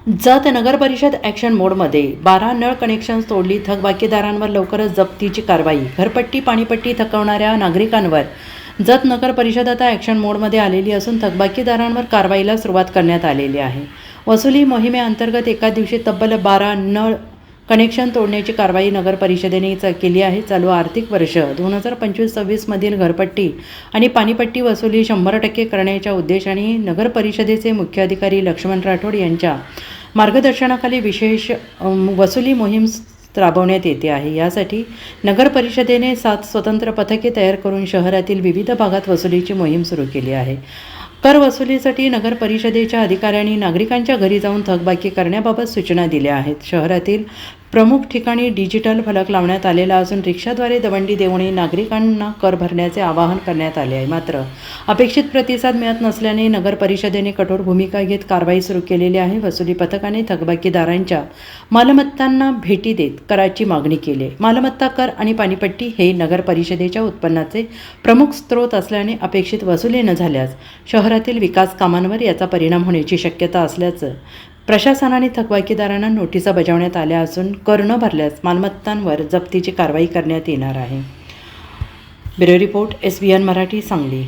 जत नगर परिषद ॲक्शन मोडमध्ये 12 नळ कनेक्शन्स तोडली, थकबाकीदारांवर लवकरच जप्तीची कारवाई. घरपट्टी पाणीपट्टी थकवणाऱ्या नागरिकांवर जत नगर परिषद आता ॲक्शन मोडमध्ये आलेली असून थकबाकीदारांवर कारवाईला सुरुवात करण्यात आलेली आहे. वसुली मोहिमेअंतर्गत एका दिवशी तब्बल 12 नळ कनेक्शन तोडण्याची कारवाई नगर परिषदेने केली आहे. चालू आर्थिक वर्ष 2025-26 मधील घरपट्टी आणि पाणीपट्टी वसुली 100% करण्याच्या उद्देशाने नगर परिषदेचे मुख्य अधिकारी लक्ष्मण राठोड यांच्या मार्गदर्शनाखाली विशेष वसुली मोहीम राबवण्यात येते आहे. यासाठी नगर परिषदेने 7 स्वतंत्र पथके तयार करून शहरातील विविध भागात वसुलीची मोहीम सुरू केली आहे. कर वसुलीसाठी नगर परिषदेच्या अधिकाऱ्यांनी नागरिकांच्या घरी जाऊन थकबाकी करण्याबाबत सूचना दिल्या आहेत. शहरातील प्रमुख ठिकाणी डिजिटल फलक लावण्यात आलेला असून रिक्षाद्वारे दवंडी देऊन नागरिकांना कर भरण्याचे आवाहन करण्यात आले आहे. मात्र अपेक्षित प्रतिसाद मिळत नसल्याने नगर परिषदेने कठोर भूमिका घेत कारवाई सुरू केलेली आहे. वसुली पथकाने थकबाकीदारांच्या मालमत्तांना भेटी देत कराची मागणी केली. मालमत्ता कर आणि पाणीपट्टी हे नगर परिषदेच्या उत्पन्नाचे प्रमुख स्रोत असल्याने अपेक्षित वसुली न झाल्यास शहरातील विकास कामांवर याचा परिणाम होण्याची शक्यता असल्याचं प्रशासनाने थकबाकीदारांना नोटिसा बजावण्यात आल्या असून कर न भरल्यास मालमत्तांवर जप्तीची कारवाई करण्यात येणार आहे. Bureau report SBN Marathi, Sangli.